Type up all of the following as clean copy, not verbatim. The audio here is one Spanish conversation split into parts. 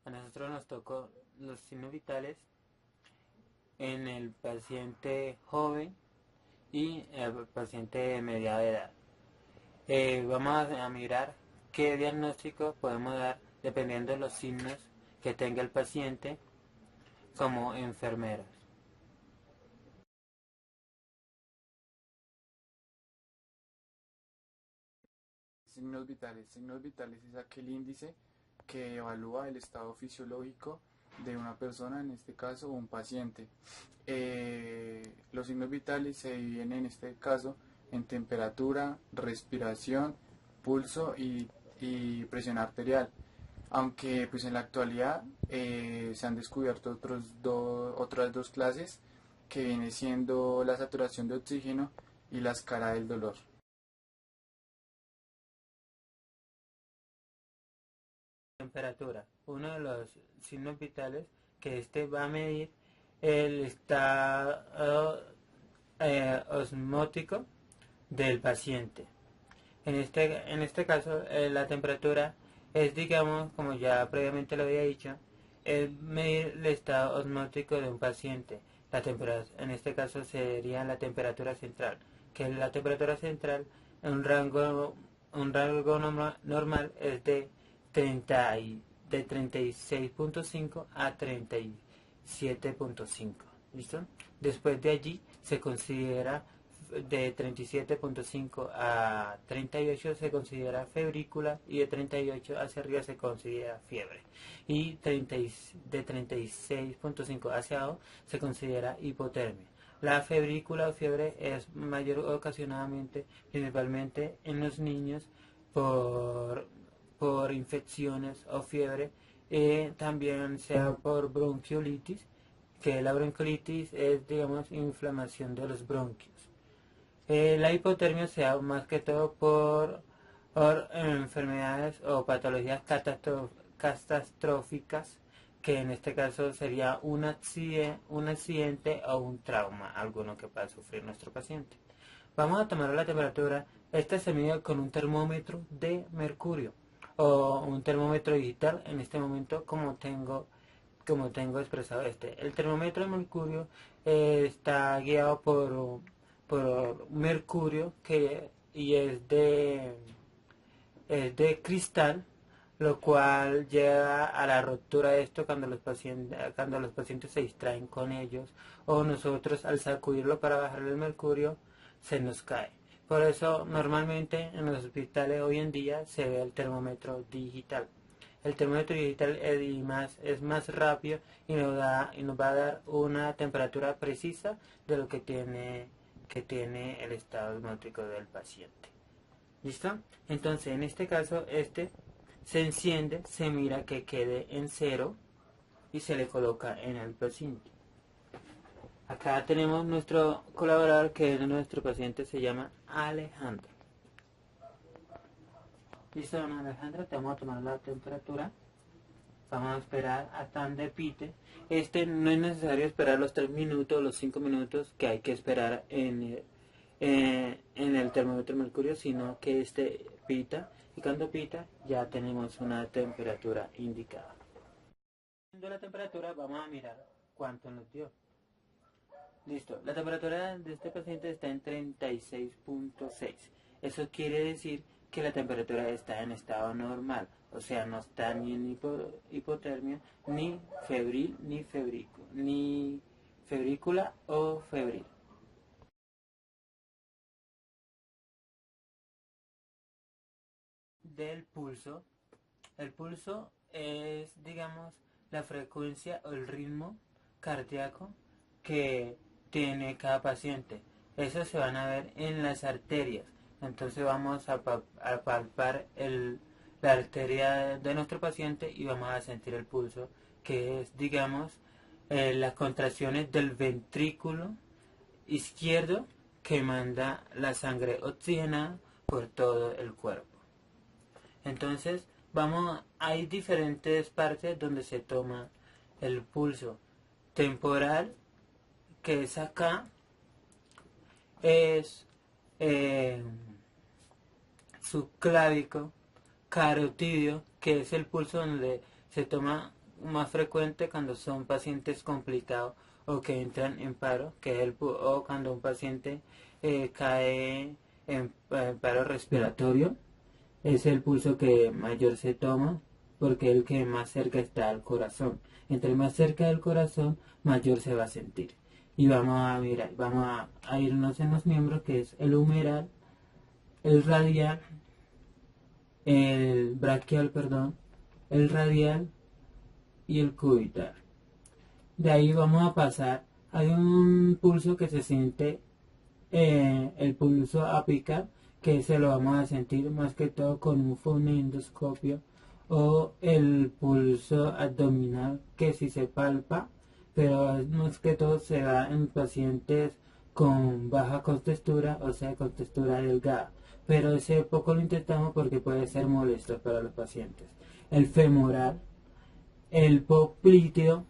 A nosotros nos tocó los signos vitales en el paciente joven y el paciente de mediana edad. Vamos a mirar qué diagnóstico podemos dar dependiendo de los signos que tenga el paciente como enfermeros. Signos vitales. Signos vitales es aquel índice que evalúa el estado fisiológico de una persona, en este caso un paciente. Los signos vitales se dividen en este caso en temperatura, respiración, pulso y presión arterial. Aunque pues en la actualidad se han descubierto otras dos clases que viene siendo la saturación de oxígeno y la escala del dolor. Temperatura, uno de los signos vitales que va a medir el estado osmótico del paciente. En este caso, la temperatura es, digamos, como ya previamente lo había dicho, es medir el estado osmótico de un paciente. La temperatura, en este caso sería la temperatura central, que la temperatura central en un rango normal es de 36.5 a 37.5. ¿Listo? Después de allí se considera de 37.5 a 38 se considera febrícula y de 38 hacia arriba se considera fiebre. Y de 36.5 hacia abajo se considera hipotermia. La febrícula o fiebre es mayor ocasionadamente, principalmente en los niños, por infecciones o fiebre, también sea por bronquiolitis, que la bronquiolitis es, digamos, inflamación de los bronquios. La hipotermia se da más que todo por enfermedades o patologías catastróficas, que en este caso sería un accidente o un trauma, alguno que pueda sufrir nuestro paciente. Vamos a tomar la temperatura. Esta se mide con un termómetro de mercurio o un termómetro digital. En este momento, como tengo expresado el termómetro de mercurio está guiado por mercurio y es de cristal, lo cual lleva a la ruptura de esto cuando los pacientes se distraen con ellos o nosotros al sacudirlo para bajar el mercurio se nos cae. Por eso normalmente en los hospitales hoy en día se ve el termómetro digital. El termómetro digital es más rápido y nos va a dar una temperatura precisa de lo que tiene el estado osmótico del paciente. ¿Listo? Entonces en este caso se enciende, se mira que quede en cero y se le coloca en el paciente. Acá tenemos nuestro colaborador, que es nuestro paciente, se llama Alejandro. Listo, don Alejandro, te vamos a tomar la temperatura. Vamos a esperar hasta donde pite. No es necesario esperar los 3 minutos, los 5 minutos que hay que esperar en el termómetro de mercurio, sino que pita, y cuando pita ya tenemos una temperatura indicada. Viendo la temperatura, vamos a mirar cuánto nos dio. Listo, la temperatura de este paciente está en 36.6. Eso quiere decir que la temperatura está en estado normal, o sea, no está ni en hipotermia, ni febril, ni febrícula o febril. Del pulso. El pulso es, digamos, la frecuencia o el ritmo cardíaco que tiene cada paciente. Eso se van a ver en las arterias. Entonces vamos a palpar la arteria de nuestro paciente y vamos a sentir el pulso, que es, digamos, las contracciones del ventrículo izquierdo que manda la sangre oxigenada por todo el cuerpo. Entonces, hay diferentes partes donde se toma el pulso. Temporal, que es acá, es subclávico, carotidio, que es el pulso donde se toma más frecuente cuando son pacientes complicados o que entran en paro, que es o cuando un paciente cae en paro respiratorio, es el pulso que mayor se toma porque es el que más cerca está al corazón. Entre más cerca del corazón, mayor se va a sentir. Y vamos a mirar, a irnos en los miembros, que es el humeral, el radial, el braquial, perdón, el radial y el cubital. De ahí vamos a pasar, hay un pulso que se siente, el pulso apical, que se lo vamos a sentir más que todo con un fonendoscopio, o el pulso abdominal, que si se palpa, pero más que todo se da en pacientes con baja contextura, o sea, contextura delgada. Pero ese poco lo intentamos porque puede ser molesto para los pacientes. El femoral, el popliteo,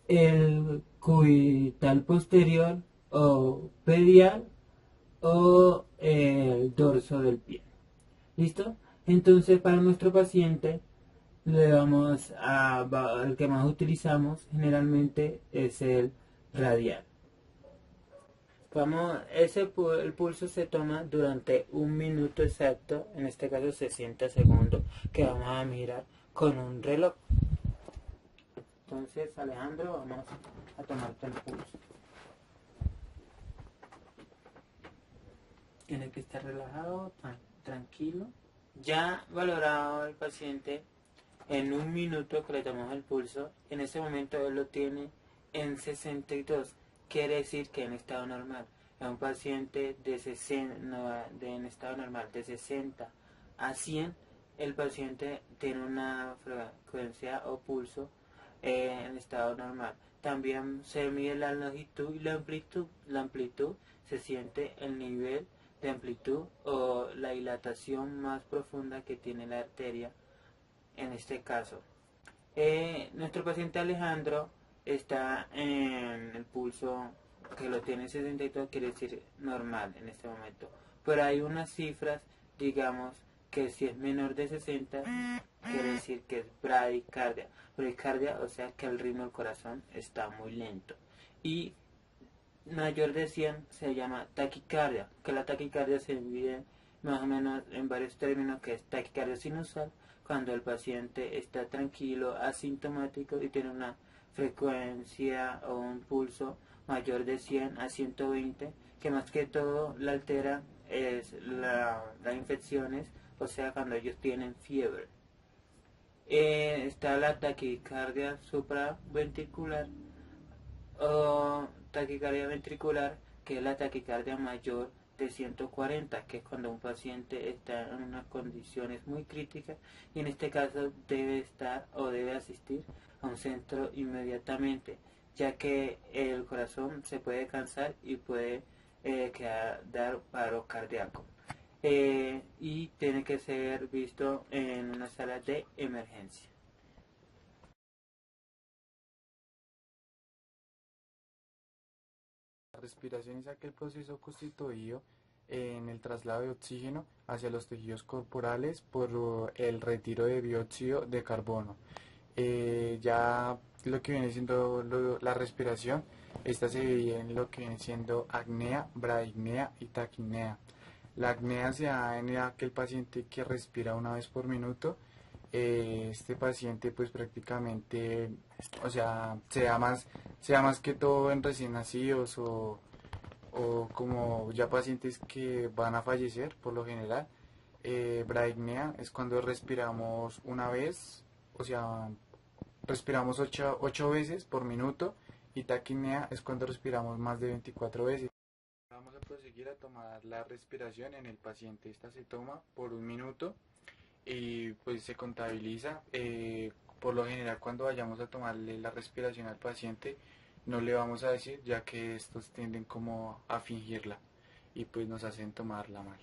el cubital posterior o pedial o el dorso del pie. ¿Listo? Entonces para nuestro paciente le vamos a, el que más utilizamos generalmente es el radial. El pulso se toma durante un minuto exacto, en este caso 60 segundos, que vamos a mirar con un reloj. Entonces, Alejandro, vamos a tomarte el pulso. Tiene que estar relajado, tranquilo. Ya valorado el paciente en un minuto que le tomamos el pulso, en ese momento él lo tiene en 62. Quiere decir que en estado normal. A un paciente de 60, no, en estado normal de 60 a 100, el paciente tiene una frecuencia o pulso en estado normal. También se mide la longitud y la amplitud. La amplitud se siente el nivel de amplitud o la dilatación más profunda que tiene la arteria en este caso. Nuestro paciente Alejandro está en el pulso que lo tiene 62, quiere decir normal en este momento. Pero hay unas cifras, digamos, que si es menor de 60, quiere decir que es bradicardia. Bradicardia, o sea que el ritmo del corazón está muy lento. Y mayor de 100 se llama taquicardia, que la taquicardia se divide más o menos en varios términos, que es taquicardia sinusal, cuando el paciente está tranquilo, asintomático y tiene una frecuencia o un pulso mayor de 100 a 120, que más que todo la altera es las infecciones, o sea, cuando ellos tienen fiebre. Está la taquicardia supraventricular o taquicardia ventricular, que es la taquicardia mayor de 140, que es cuando un paciente está en unas condiciones muy críticas y en este caso debe estar o debe asistir a un centro inmediatamente, ya que el corazón se puede cansar y puede dar paro cardíaco. Y tiene que ser visto en una sala de emergencia. La respiración es aquel proceso constituido en el traslado de oxígeno hacia los tejidos corporales por el retiro de dióxido de carbono. Ya lo que viene siendo la respiración, esta se divide en lo que viene siendo apnea, bradipnea y taquipnea. La apnea se da en aquel paciente que respira una vez por minuto. Este paciente pues prácticamente, o sea, se da más que todo en recién nacidos o como ya pacientes que van a fallecer por lo general. Bradipnea es cuando respiramos una vez, o sea, respiramos 8 veces por minuto, y taquipnea es cuando respiramos más de 24 veces. Vamos a proseguir a tomar la respiración en el paciente. Esta se toma por un minuto y pues se contabiliza. Por lo general, cuando vayamos a tomarle la respiración al paciente, no le vamos a decir, ya que estos tienden como a fingirla y pues nos hacen tomarla mal.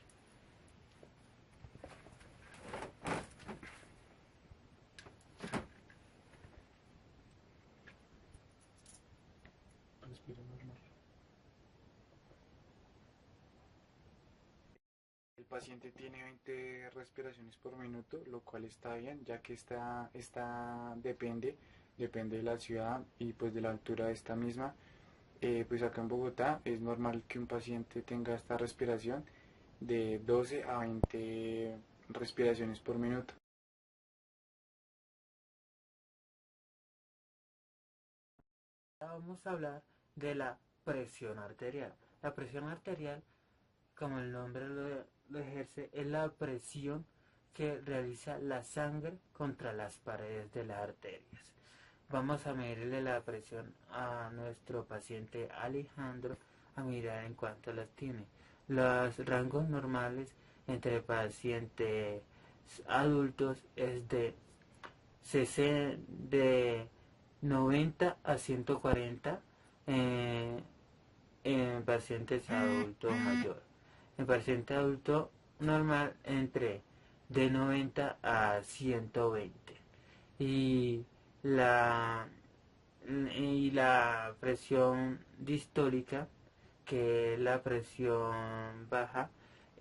Respira normal. paciente tiene 20 respiraciones por minuto, lo cual está bien, ya que esta depende de la ciudad y pues de la altura de esta misma. Pues acá en Bogotá es normal que un paciente tenga esta respiración de 12 a 20 respiraciones por minuto. Ahora vamos a hablar de la presión arterial. La presión arterial, como el nombre lo ejerce, es la presión que realiza la sangre contra las paredes de las arterias. Vamos a medirle la presión a nuestro paciente Alejandro a mirar en cuánto las tiene. Los rangos normales entre pacientes adultos es de 90 a 140 eh, en pacientes adultos mayores. En paciente adulto normal entre de 90 a 120. Y la, y la presión distólica, que es la presión baja,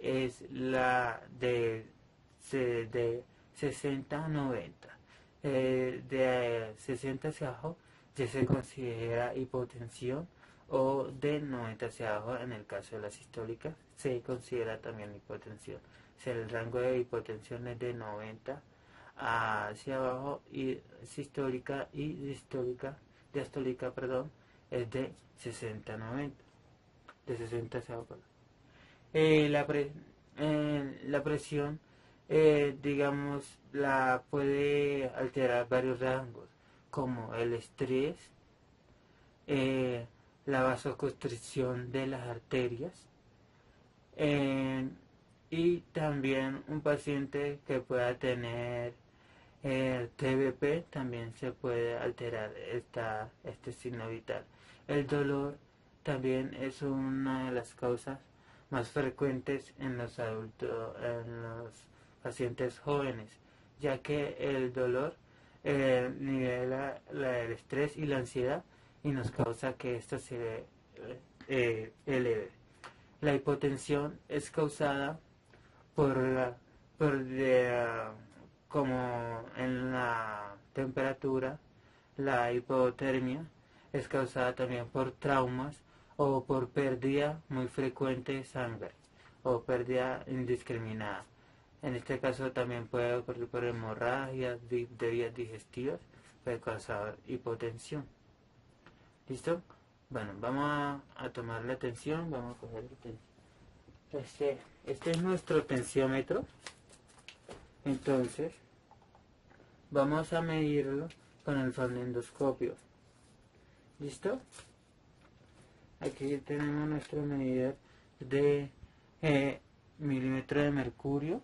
es la de 60 a 90. De 60 hacia abajo ya se considera hipotensión, o de 90 hacia abajo en el caso de la sistólica se considera también hipotensión. O sea, el rango de hipotensión es de 90 hacia abajo, y sistólica y diastólica, perdón, es de 60 a 90, de 60 hacia abajo. La, la presión, digamos, la puede alterar varios rangos, como el estrés, eh, la vasoconstricción de las arterias, eh, y también un paciente que pueda tener TBP también se puede alterar este signo vital. El dolor también es una de las causas más frecuentes en los adultos, en los pacientes jóvenes, ya que el dolor nivela el estrés y la ansiedad y nos causa que esto se eleve. La hipotensión es causada por como en la temperatura. La hipotermia es causada también por traumas o por pérdida muy frecuente de sangre o pérdida indiscriminada. En este caso también puede ocurrir por hemorragias de vías digestivas, puede causar hipotensión. ¿Listo? Bueno, vamos a tomar la tensión, vamos a coger la tensión. Este es nuestro tensiómetro. Entonces, vamos a medirlo con el fonendoscopio. ¿Listo? Aquí tenemos nuestro medidor de milímetro de mercurio,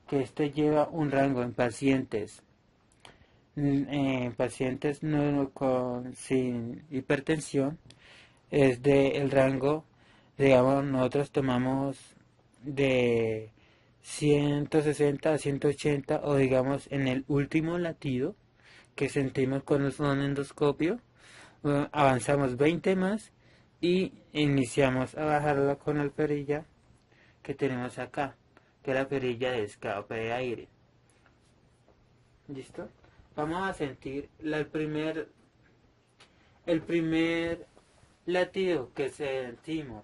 que este lleva un rango en pacientes sin hipertensión. Es de el rango, digamos, nosotros tomamos de 160 a 180, o digamos en el último latido que sentimos con el fonendoscopio, avanzamos 20 más y iniciamos a bajarla con la perilla que tenemos acá, que es la perilla de escape de aire. ¿Listo? Vamos a sentir el primer latido que sentimos,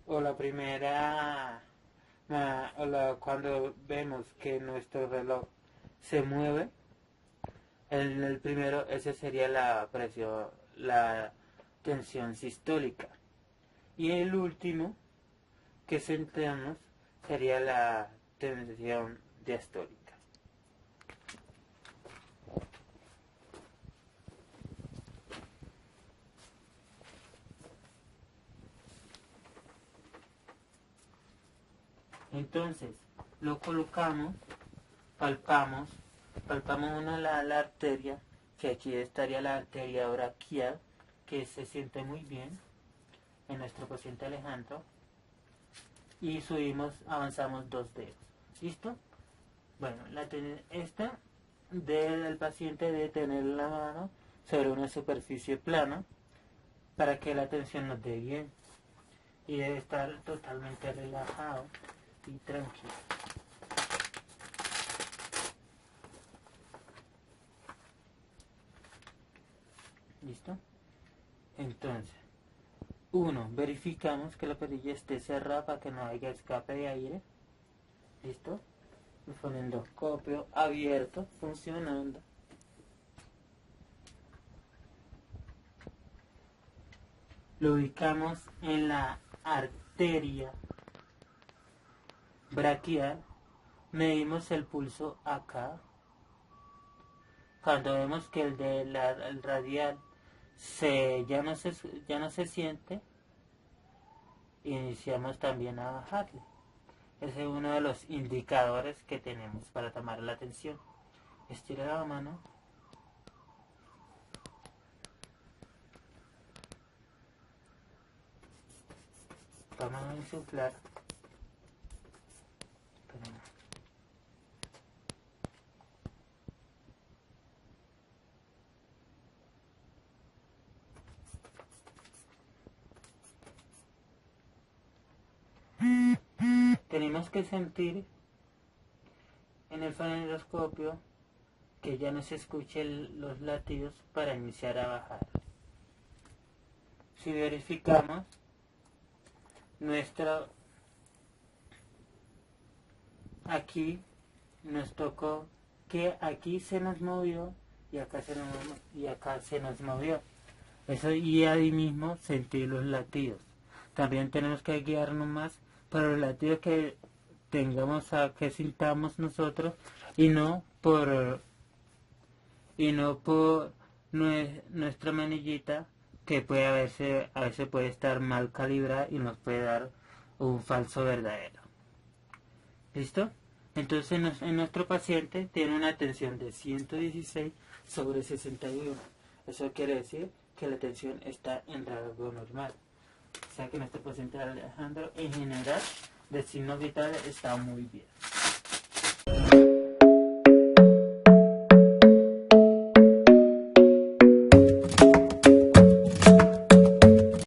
o la primera, cuando vemos que nuestro reloj se mueve. El primero, ese sería la presión, la tensión sistólica. Y el último que sentimos sería la tensión diastólica. Entonces, lo colocamos, palpamos la arteria, que aquí estaría la arteria braquial, que se siente muy bien en nuestro paciente Alejandro, y avanzamos 2 dedos. ¿Listo? Bueno, esta del paciente debe tener la mano sobre una superficie plana para que la tensión nos dé bien, y debe estar totalmente relajado y tranquilo. ¿Listo? Entonces, verificamos que la perilla esté cerrada para que no haya escape de aire. ¿Listo? El fonendoscopio abierto, funcionando. Lo ubicamos en la arteria braquial. Medimos el pulso acá. Cuando vemos que el radial ya no se siente, iniciamos también a bajarle. Ese es uno de los indicadores que tenemos para tomar la tensión. Estira la mano. Vamos a insuflar. Tenemos que sentir en el fonendoscopio que ya no se escuchen los latidos para iniciar a bajar. Si verificamos, aquí nos tocó que aquí se nos movió y acá se nos movió. Eso, y ahí mismo sentir los latidos. También tenemos que guiarnos más por los latidos que que sintamos nosotros y no por nuestra manillita, que a veces puede estar mal calibrada y nos puede dar un falso verdadero. ¿Listo? Entonces en nuestro paciente tiene una tensión de 116/61. Eso quiere decir que la tensión está en rango normal. O sea que nuestro paciente Alejandro en general de signos vitales está muy bien.